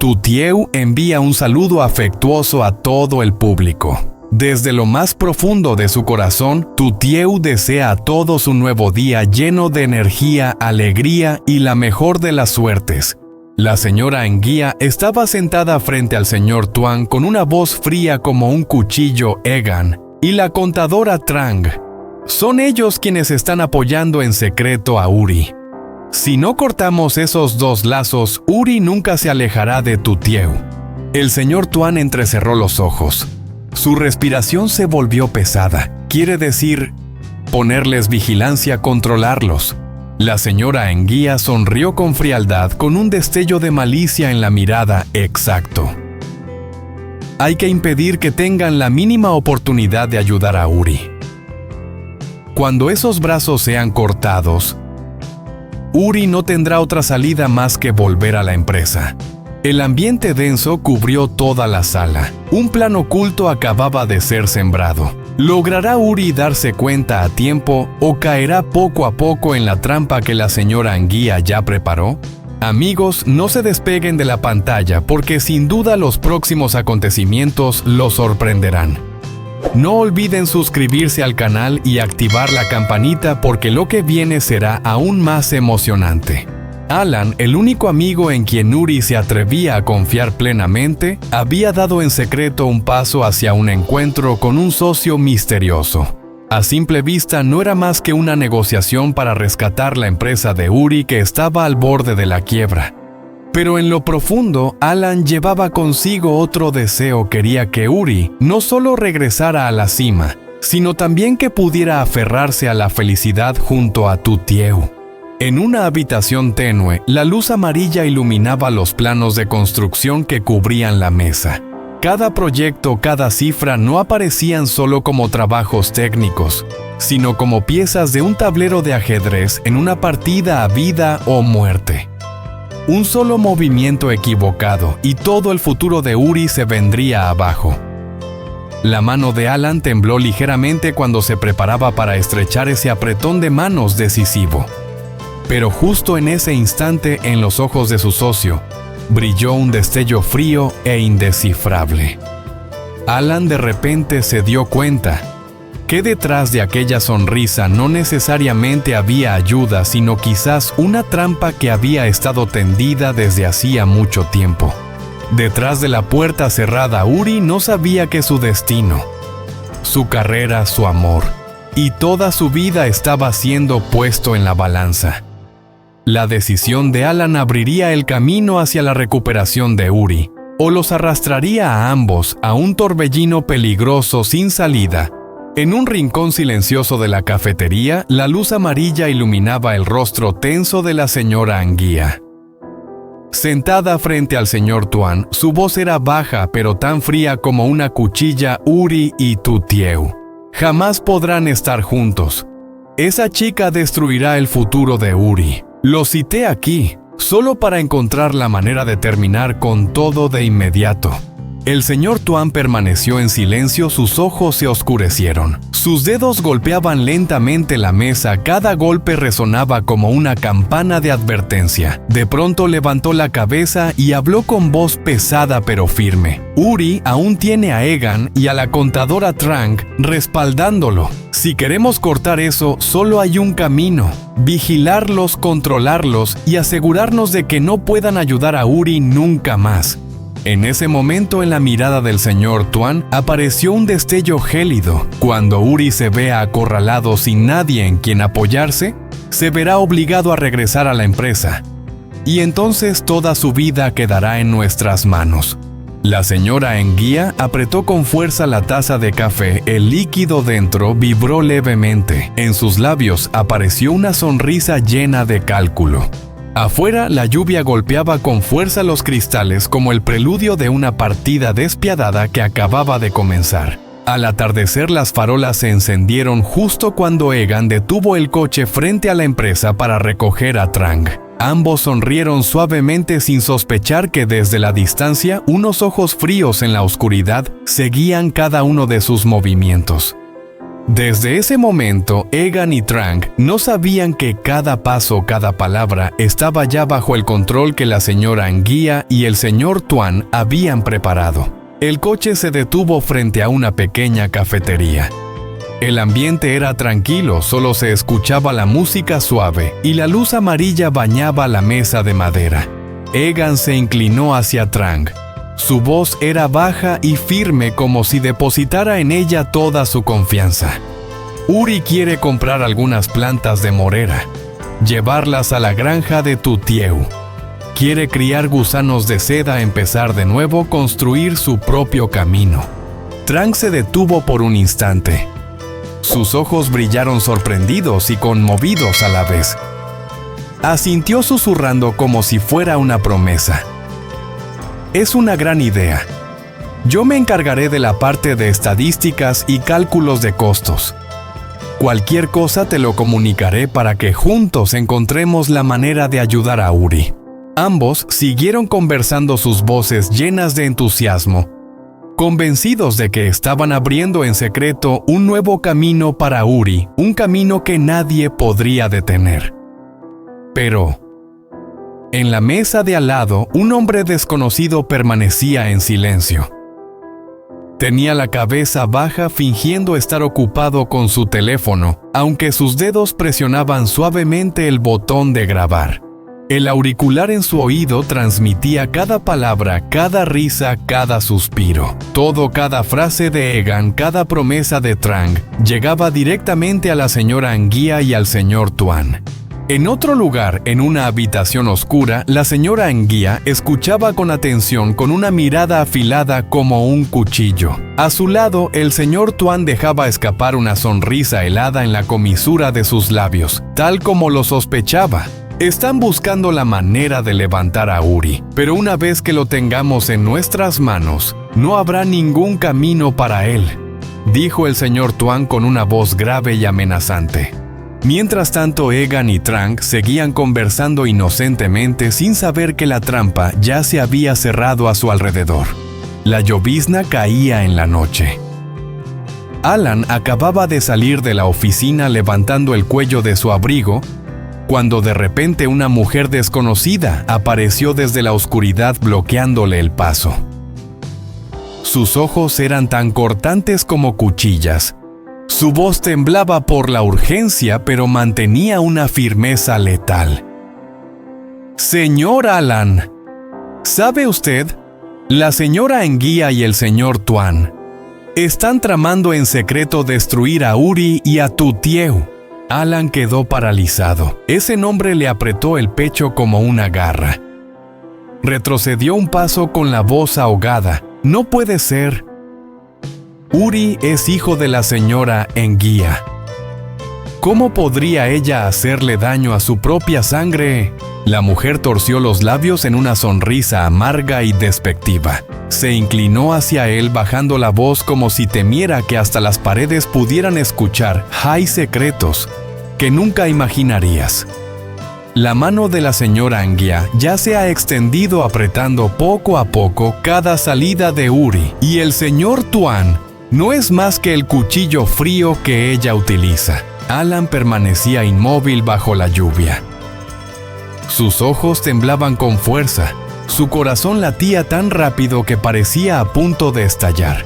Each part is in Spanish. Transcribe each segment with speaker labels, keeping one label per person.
Speaker 1: Tutieu envía un saludo afectuoso a todo el público. Desde lo más profundo de su corazón, Tutieu desea a todos un nuevo día lleno de energía, alegría y la mejor de las suertes. La señora Enguía estaba sentada frente al señor Tuan con una voz fría como un cuchillo Egan y la contadora Trang. Son ellos quienes están apoyando en secreto a Uri. Si no cortamos esos dos lazos, Uri nunca se alejará de Tutieu. El señor Tuan entrecerró los ojos. Su respiración se volvió pesada. Quiere decir, ponerles vigilancia, controlarlos. La señora Enguía sonrió con frialdad, con un destello de malicia en la mirada. Exacto. Hay que impedir que tengan la mínima oportunidad de ayudar a Uri. Cuando esos brazos sean cortados, Uri no tendrá otra salida más que volver a la empresa. El ambiente denso cubrió toda la sala. Un plan oculto acababa de ser sembrado. ¿Logrará Uri darse cuenta a tiempo o caerá poco a poco en la trampa que la señora Enguía ya preparó? Amigos, no se despeguen de la pantalla porque sin duda los próximos acontecimientos los sorprenderán. No olviden suscribirse al canal y activar la campanita porque lo que viene será aún más emocionante. Alan, el único amigo en quien Uri se atrevía a confiar plenamente, había dado en secreto un paso hacia un encuentro con un socio misterioso. A simple vista no era más que una negociación para rescatar la empresa de Uri que estaba al borde de la quiebra. Pero en lo profundo, Alan llevaba consigo otro deseo. Quería que Uri no solo regresara a la cima, sino también que pudiera aferrarse a la felicidad junto a Tutieu. En una habitación tenue, la luz amarilla iluminaba los planos de construcción que cubrían la mesa. Cada proyecto, cada cifra no aparecían solo como trabajos técnicos, sino como piezas de un tablero de ajedrez en una partida a vida o muerte. Un solo movimiento equivocado y todo el futuro de Uri se vendría abajo. La mano de Alan tembló ligeramente cuando se preparaba para estrechar ese apretón de manos decisivo. Pero justo en ese instante, en los ojos de su socio, brilló un destello frío e indescifrable. Alan de repente se dio cuenta que detrás de aquella sonrisa no necesariamente había ayuda, sino quizás una trampa que había estado tendida desde hacía mucho tiempo. Detrás de la puerta cerrada, Uri no sabía que su destino, su carrera, su amor y toda su vida estaba siendo puesto en la balanza. La decisión de Alan abriría el camino hacia la recuperación de Uri, o los arrastraría a ambos a un torbellino peligroso sin salida. En un rincón silencioso de la cafetería, la luz amarilla iluminaba el rostro tenso de la señora Enguía. Sentada frente al señor Tuan, su voz era baja pero tan fría como una cuchilla. Uri y Tutieu jamás podrán estar juntos. Esa chica destruirá el futuro de Uri. Lo cité aquí, solo para encontrar la manera de terminar con todo de inmediato. El señor Tuan permaneció en silencio, sus ojos se oscurecieron. Sus dedos golpeaban lentamente la mesa, cada golpe resonaba como una campana de advertencia. De pronto levantó la cabeza y habló con voz pesada pero firme. Uri aún tiene a Egan y a la contadora Trang respaldándolo. Si queremos cortar eso, solo hay un camino: vigilarlos, controlarlos y asegurarnos de que no puedan ayudar a Uri nunca más. En ese momento, en la mirada del señor Tuan apareció un destello gélido. Cuando Uri se vea acorralado sin nadie en quien apoyarse, se verá obligado a regresar a la empresa. Y entonces toda su vida quedará en nuestras manos. La señora Enguía apretó con fuerza la taza de café. El líquido dentro vibró levemente. En sus labios apareció una sonrisa llena de cálculo. Afuera, la lluvia golpeaba con fuerza los cristales como el preludio de una partida despiadada que acababa de comenzar. Al atardecer, las farolas se encendieron justo cuando Egan detuvo el coche frente a la empresa para recoger a Trang. Ambos sonrieron suavemente sin sospechar que desde la distancia unos ojos fríos en la oscuridad seguían cada uno de sus movimientos. Desde ese momento, Egan y Trang no sabían que cada paso, cada palabra estaba ya bajo el control que la señora Anguía y el señor Tuan habían preparado. El coche se detuvo frente a una pequeña cafetería. El ambiente era tranquilo, solo se escuchaba la música suave y la luz amarilla bañaba la mesa de madera. Egan se inclinó hacia Trang. Su voz era baja y firme como si depositara en ella toda su confianza. Uri quiere comprar algunas plantas de morera, llevarlas a la granja de Tutieu. Quiere criar gusanos de seda, empezar de nuevo, construir su propio camino. Trang se detuvo por un instante. Sus ojos brillaron sorprendidos y conmovidos a la vez. Asintió susurrando como si fuera una promesa. Es una gran idea. Yo me encargaré de la parte de estadísticas y cálculos de costos. Cualquier cosa te lo comunicaré para que juntos encontremos la manera de ayudar a Uri. Ambos siguieron conversando, sus voces llenas de entusiasmo, convencidos de que estaban abriendo en secreto un nuevo camino para Uri, un camino que nadie podría detener. Pero en la mesa de al lado, un hombre desconocido permanecía en silencio. Tenía la cabeza baja, fingiendo estar ocupado con su teléfono, aunque sus dedos presionaban suavemente el botón de grabar. El auricular en su oído transmitía cada palabra, cada risa, cada suspiro. Todo, cada frase de Egan, cada promesa de Trang, llegaba directamente a la señora Anguía y al señor Tuan. En otro lugar, en una habitación oscura, la señora Anguía escuchaba con atención, con una mirada afilada como un cuchillo. A su lado, el señor Tuan dejaba escapar una sonrisa helada en la comisura de sus labios, tal como lo sospechaba. Están buscando la manera de levantar a Uri, pero una vez que lo tengamos en nuestras manos, no habrá ningún camino para él, dijo el señor Tuan con una voz grave y amenazante. Mientras tanto, Egan y Trang seguían conversando inocentemente, sin saber que la trampa ya se había cerrado a su alrededor. La llovizna caía en la noche. Alan acababa de salir de la oficina levantando el cuello de su abrigo, cuando de repente una mujer desconocida apareció desde la oscuridad bloqueándole el paso. Sus ojos eran tan cortantes como cuchillas. Su voz temblaba por la urgencia, pero mantenía una firmeza letal. «Señor Alan, ¿sabe usted? La señora Anguía y el señor Tuan están tramando en secreto destruir a Uri y a Tutieu». Alan quedó paralizado. Ese nombre le apretó el pecho como una garra. Retrocedió un paso con la voz ahogada. «No puede ser. Uri es hijo de la señora Anguía. ¿Cómo podría ella hacerle daño a su propia sangre?» La mujer torció los labios en una sonrisa amarga y despectiva. Se inclinó hacia él bajando la voz como si temiera que hasta las paredes pudieran escuchar. «Hay secretos que nunca imaginarías». La mano de la señora Anguía ya se ha extendido apretando poco a poco cada salida de Uri, y el señor Tuan no es más que el cuchillo frío que ella utiliza. Alan permanecía inmóvil bajo la lluvia. Sus ojos temblaban con fuerza. Su corazón latía tan rápido que parecía a punto de estallar.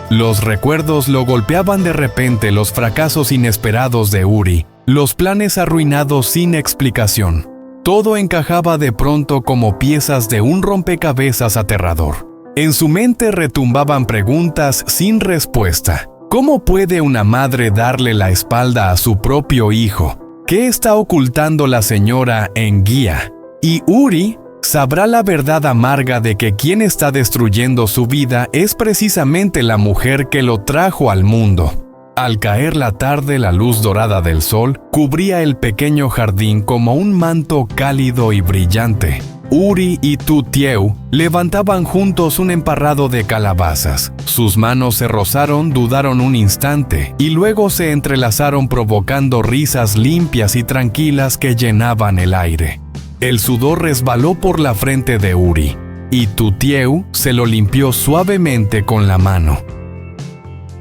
Speaker 1: Los recuerdos lo golpeaban de repente, los fracasos inesperados de Uri, los planes arruinados sin explicación. Todo encajaba de pronto como piezas de un rompecabezas aterrador. En su mente retumbaban preguntas sin respuesta. ¿Cómo puede una madre darle la espalda a su propio hijo? ¿Qué está ocultando la señora Anguía? Y Uri sabrá la verdad amarga de que quien está destruyendo su vida es precisamente la mujer que lo trajo al mundo. Al caer la tarde, la luz dorada del sol cubría el pequeño jardín como un manto cálido y brillante. Uri y Tutieu levantaban juntos un emparrado de calabazas. Sus manos se rozaron, dudaron un instante, y luego se entrelazaron provocando risas limpias y tranquilas que llenaban el aire. El sudor resbaló por la frente de Uri, y Tutieu se lo limpió suavemente con la mano.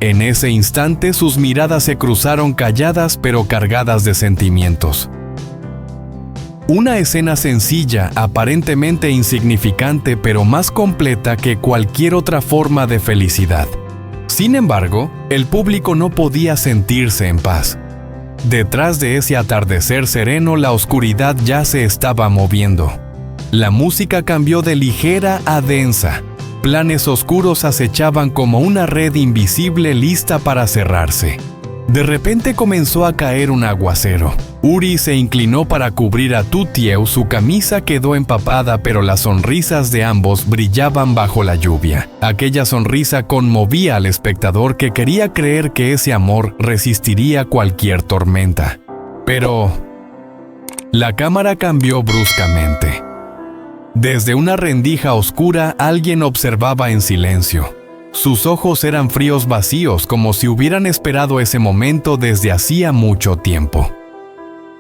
Speaker 1: En ese instante sus miradas se cruzaron calladas pero cargadas de sentimientos. Una escena sencilla, aparentemente insignificante, pero más completa que cualquier otra forma de felicidad. Sin embargo, el público no podía sentirse en paz. Detrás de ese atardecer sereno, la oscuridad ya se estaba moviendo. La música cambió de ligera a densa. Planes oscuros acechaban como una red invisible lista para cerrarse. De repente comenzó a caer un aguacero. Uri se inclinó para cubrir a Tutieu, su camisa quedó empapada, pero las sonrisas de ambos brillaban bajo la lluvia. Aquella sonrisa conmovía al espectador que quería creer que ese amor resistiría cualquier tormenta. Pero la cámara cambió bruscamente. Desde una rendija oscura, alguien observaba en silencio. Sus ojos eran fríos vacíos, como si hubieran esperado ese momento desde hacía mucho tiempo.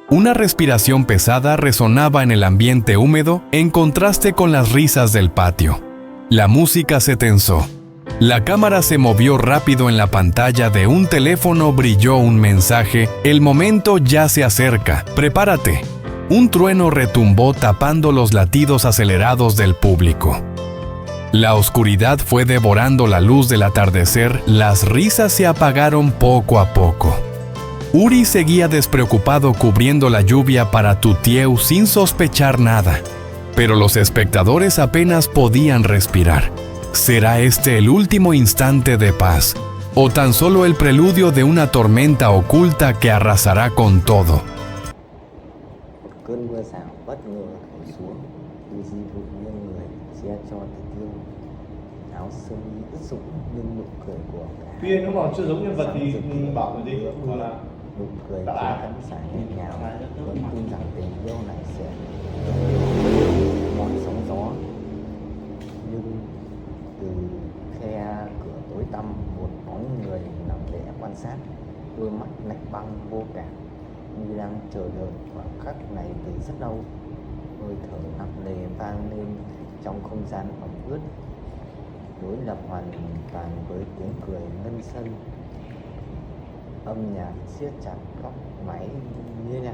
Speaker 1: Una respiración pesada resonaba en el ambiente húmedo, en contraste con las risas del patio. La música se tensó. La cámara se movió rápido en la pantalla de un teléfono, brilló un mensaje: «El momento ya se acerca, prepárate». Un trueno retumbó tapando los latidos acelerados del público. La oscuridad fue devorando la luz del atardecer, las risas se apagaron poco a poco. Uri seguía despreocupado cubriendo la lluvia para Tutieu sin sospechar nada. Pero los espectadores apenas podían respirar. ¿Será este el último instante de paz? ¿O tan solo el preludio de una tormenta oculta que arrasará con todo?
Speaker 2: Cơn mưa rào bất ngờ thổi xuống, Uzi vụt nghiêng người, che cho Tutieu. Áo sơ mi ướt sũng nhưng nụ cười của cả
Speaker 3: Tuy nhiên nếu mà chưa giống nhân vật thì bảo mình đi, hoặc là
Speaker 2: nụ cười của khán giả nhẹ nhàng, vẫn tin rằng tình yêu này sẽ mọi sóng gió. Nhưng từ khe cửa tối tăm, một bóng người nằm lẽ quan sát, đôi mắt lạnh băng vô cảm, như đang chờ đợi khoảng khắc này từ rất lâu. Hơi thở nặng nề vang lên trong không gian ẩm ướt, đối lập hoàn toàn với tiếng cười ngân sân. Âm nhạc siết chặt góc máy như này.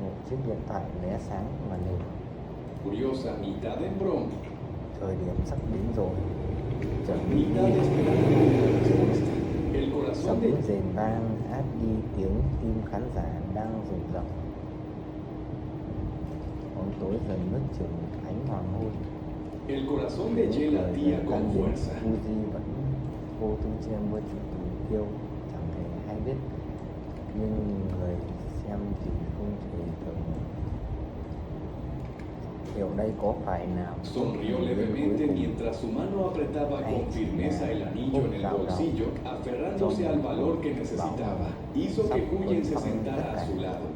Speaker 2: Một chiếc điện thoại lóe sáng màn hình.
Speaker 1: Curiosa mitad en broma.
Speaker 2: Thời điểm sắp đến rồi. Chuẩn bị
Speaker 1: Mitad
Speaker 2: đi.
Speaker 1: esperando. El corazón
Speaker 2: Sấm
Speaker 1: de
Speaker 2: rền vang át đi tiếng tim khán giả đang rùng rợn. Bóng tối dần nuốt chửng ánh hoàng hôn.
Speaker 1: El corazón de Ye latía con fuerza.
Speaker 2: Uzi vẫn vô tư che mưa chụp Tutieu, chẳng hề hay biết, nhưng người xem thì không thể tưởng điều đây có phải nào.
Speaker 1: Sonrió levemente mientras su mano apretaba con firmeza el anillo en el bolsillo, aferrándose al valor que necesitaba. Hizo que Huyen se sentara a su lado.